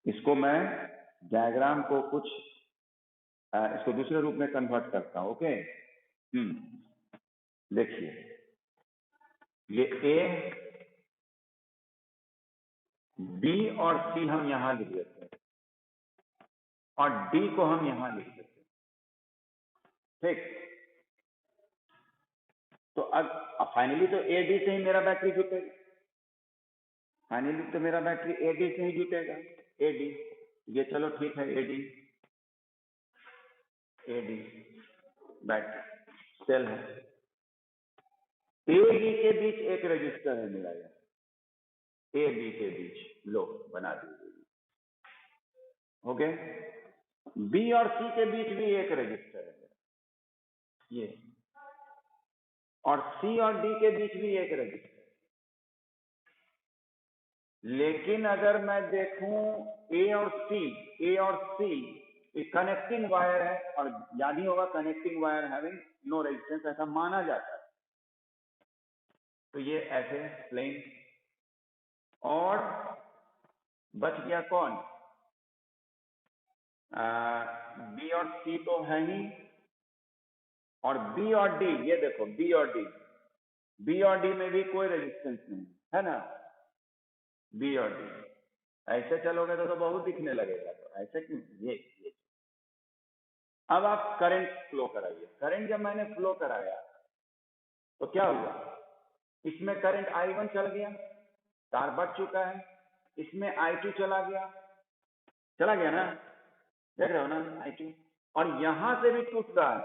इसको मैं डायग्राम को कुछ इसको दूसरे रूप में कन्वर्ट करता हूं। ओके, देखिए ये ए, बी और सी हम यहां लिख देते हैं और डी को हम यहां लिख देते हैं। ठीक, तो अब फाइनली तो ए डी से ही मेरा बैटरी जुटेगा, फाइनली तो मेरा बैटरी ए डी से ही जुटेगा। ए डी, ये चलो ठीक है, ए डी बैटरी सेल है। ए बी के बीच एक रजिस्टर है मेरा, ए बी के बीच लो बना दीजिए। ओके, बी और सी के बीच भी एक रजिस्टर है मेरा, ये, और सी और डी के बीच भी एक रजिस्टर। लेकिन अगर मैं देखूं ए और सी कनेक्टिंग वायर है, और याद ही होगा connecting wire having no resistance, ऐसा माना जाता है। तो ये ऐसे प्लेन, और बच गया कौन, बी और सी तो है ही, और बी और डी, ये देखो बी और डी में भी कोई रेजिस्टेंस नहीं है ना। बी और डी ऐसे चलोगे तो बहुत दिखने लगेगा, तो ऐसे क्यों, ये अब आप करंट फ्लो कराइए। करंट जब मैंने फ्लो कराया तो क्या हुआ, इसमें करंट I1 चल गया, तार बढ़ चुका है, इसमें I2 चला गया ना, देख रहे हो ना I2, और यहां से भी टूट रहा है,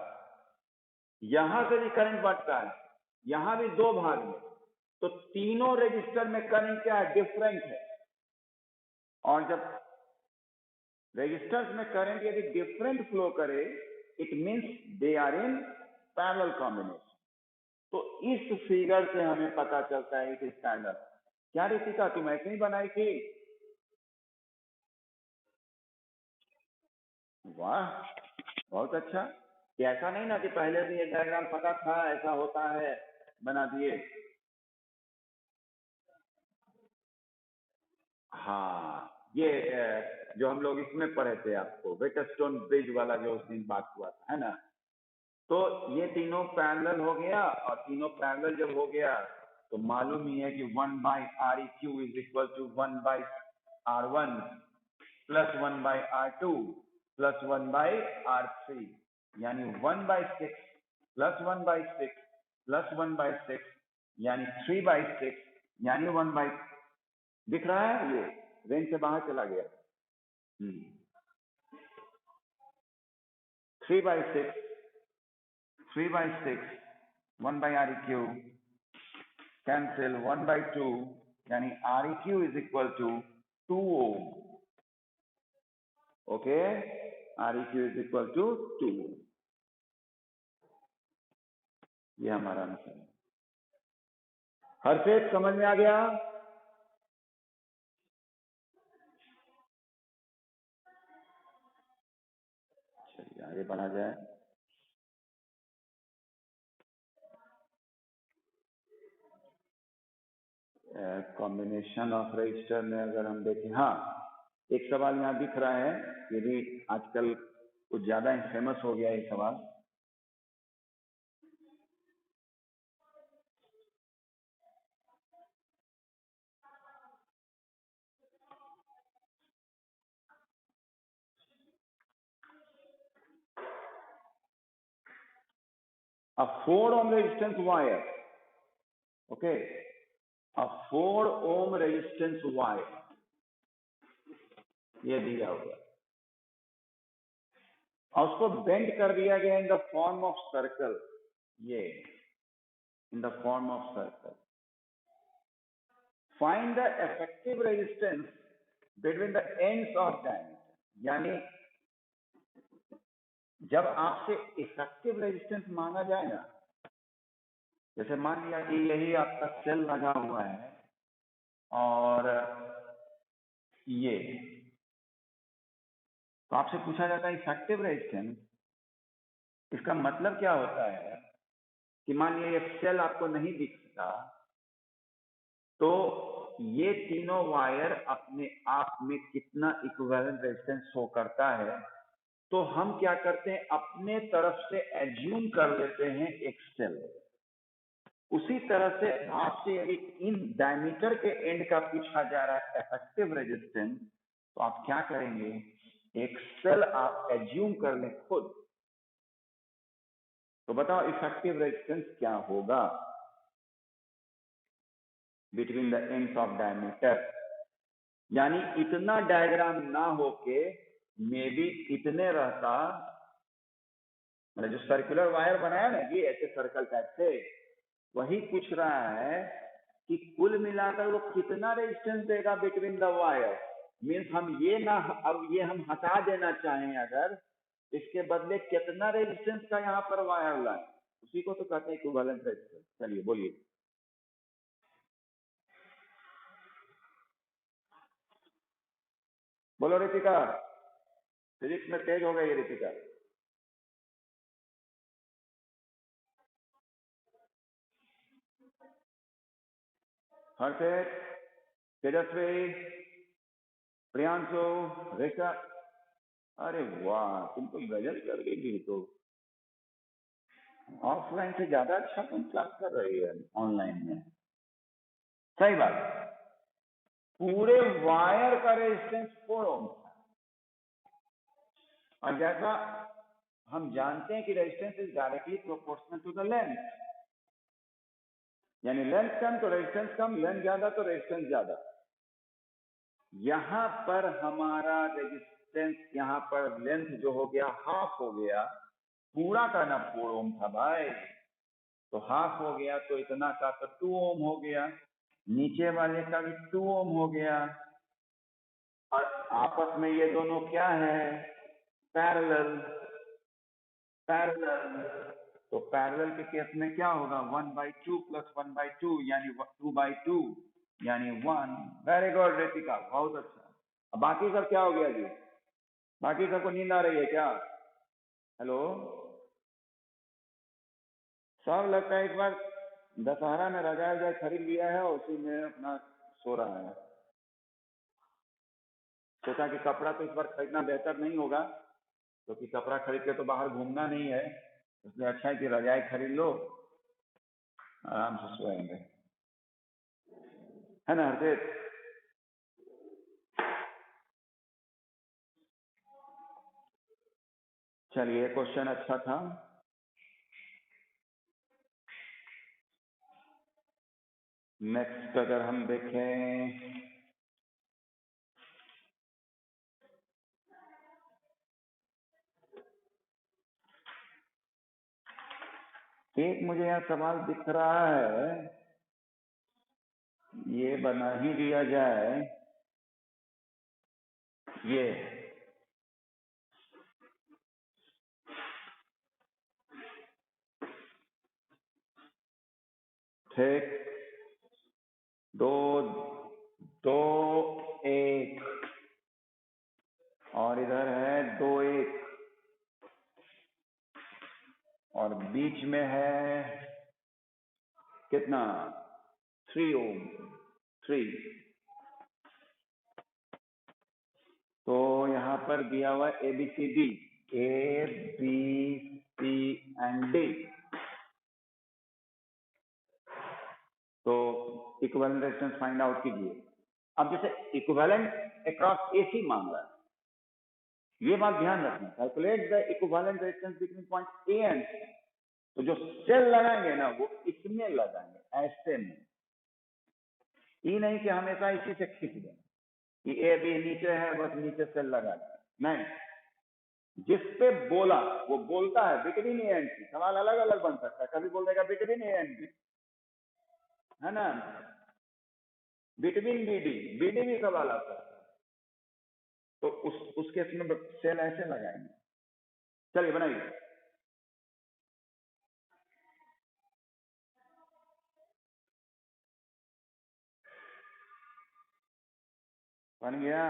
यहां से भी करंट बढ़ रहा है, यहां भी दो भाग में, तो तीनों रजिस्टर में करंट क्या है, डिफरेंट है। और जब रजिस्टर्स में करंट यदि डिफरेंट फ्लो करे, it means they are in parallel combination. तो इस फिगर से हमें पता चलता है कि पैरेलल। क्या ऋतिका तुम ऐसे ही बनाई थी? वाह, बहुत अच्छा। कि ऐसा नहीं ना कि पहले भी ये डायग्राम पता था ऐसा होता है, बना दिए। हाँ, ये जो हम लोग इसमें पढ़े थे आपको, वेटरस्टोन ब्रिज वाला जो उस दिन बात हुआ था, है ना। तो ये तीनों पैरेलल हो गया, और तीनों पैरेलल जब हो गया तो मालूम ही है कि 1/Req is equal to 1/R1 plus 1/R2 plus 1/R3, यानी 1/6 प्लस 1/6 प्लस 1/6 यानी 3/6 यानी 1/, दिख रहा है, ये रेंज से बाहर चला गया। 3/6 1/Req कैंसिल, 1/2 यानी Req is equal to 2 ohm. Okay, Req is equal to 2 ohm, ये हमारा आंसर है। हर से समझ में आ गया? चलिए आगे बढ़ा जाए। कॉम्बिनेशन ऑफ रजिस्टर में अगर हम देखें, हाँ एक सवाल यहाँ दिख रहा है, यदि आजकल कुछ ज्यादा ही फेमस हो गया ये सवाल। A 4 ohm resistance wire, okay, a 4 ohm resistance wire, ये दिया हुआ, और उसको बेंड कर दिया गया in the form of circle, ये in the form of circle. Find the effective resistance between the ends of diameter, यानी जब आपसे इफेक्टिव रेजिस्टेंस मांगा जाए ना, जैसे मान लिया कि यही आपका सेल लगा हुआ है और ये, तो आपसे पूछा जाता है इफेक्टिव रेजिस्टेंस, इसका मतलब क्या होता है कि मान लिया ये सेल आपको नहीं दिखता, तो ये तीनों वायर अपने आप में कितना इक्विवेलेंट रेजिस्टेंस शो करता है, तो हम क्या करते हैं, अपने तरफ से एज्यूम कर लेते हैं एक सेल। उसी तरह से आपसे यदि इन डायमीटर के एंड का पूछा जा रहा है इफेक्टिव रेजिस्टेंस, तो आप क्या करेंगे, एक सेल आप एज्यूम कर लें खुद। तो बताओ इफेक्टिव रेजिस्टेंस क्या होगा between the ends of diameter. यानी इतना डायग्राम ना होके मे बी इतने रहता, मतलब जो सर्कुलर वायर बनाया ना ये ऐसे सर्कल टाइप से, वही पूछ रहा है कि कुल मिलाकर वो कितना रेजिस्टेंस देगा बिटवीन द वायर। मीन्स हम ये ना, अब ये हम हटा देना चाहें अगर, इसके बदले कितना रेजिस्टेंस का यहाँ पर वायर लाए, उसी को तो कहते हैं इक्विवेलेंट रेजिस्टेंस। चलिए बोलिए। बोलो रितिका, फिजिक्स में तेज हो गई रितिका। हर्षित, तेजस्वी, प्रियांशु, रेखा, अरे वाह तुम तो गजल कर गई। तो ऑफलाइन से ज्यादा अच्छा तुम क्लास कर रही है ऑनलाइन में। सही बात, पूरे वायर का रेजिस्टेंस 4 ओम। और जैसा हम जानते हैं कि resistance is directly proportional to the length, यानी लेंथ कम तो रेजिस्टेंस कम, लेंथ ज्यादा तो रेजिस्टेंस ज्यादा। यहां पर हमारा रेजिस्टेंस, यहाँ पर लेंथ जो हो गया हाफ हो गया, पूरा का ना 4 ओम था भाई, तो हाफ हो गया तो इतना का तो 2 ओम हो गया, नीचे वाले का भी 2 ओम हो गया, और आपस में ये दोनों क्या है, पैरेलल। पैरेलल, तो पैरेलल के केस में क्या होगा, 1/2 प्लस 1/2 यानी 2/2 यानी 1। वेरी गुड रितिका, बहुत अच्छा। अब बाकी सब क्या हो गया जी, बाकी सबको नींद आ रही है क्या? हेलो, सब लगता है इस बार दशहरा में रजाई वजाई खरीद लिया है, उसी में अपना सो रहा है। सोचा कि कपड़ा तो इस बार खरीदना बेहतर नहीं होगा, क्योंकि कपड़ा खरीद के तो बाहर घूमना नहीं है, इसलिए अच्छा है कि रजाई खरीद लो, आराम से सोएंगे, है ना हरजीत? चलिए क्वेश्चन अच्छा था। नेक्स्ट अगर हम देखें, एक मुझे यहाँ सवाल दिख रहा है, ये बना ही दिया जाए, ये ठीक 2 2 1 और इधर है 2 1 और बीच में है कितना, 3 ओम 3। तो यहाँ पर दिया हुआ ABCD, A B C and D, तो इक्विवेलेंट रेजिस्टेंस फाइंड आउट कीजिए। अब जैसे इक्विवेलेंट अक्रॉस AC मांग रहा है, ये बात ध्यान रखना, calculate the equivalent resistance between point A and C। तो जो सेल लगाएंगे ना वो इसमें लगाएंगे, ऐसे में, ये नहीं कि हमेशा इसी से खींच दें कि A B नीचे है बस नीचे सेल लगा दें, नहीं, जिस पे बोला वो बोलता है बिटवीन ए एंड सी, सवाल अलग अलग बन सकता है, कभी बोल देगा बिटवीन ए एंड बी, है ना, बिटवीन BD, BD भी सवाल आता है, तो उस केस में सेल ऐसे लगाएंगे। चलिए बनाइए। बन गया।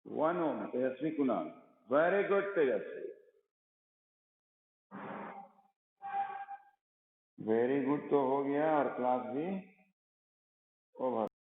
1 ओम तेजस्वी कुणाल, वेरी गुड तेजस्वी, वेरी गुड तो हो गया और क्लास भी ओवर।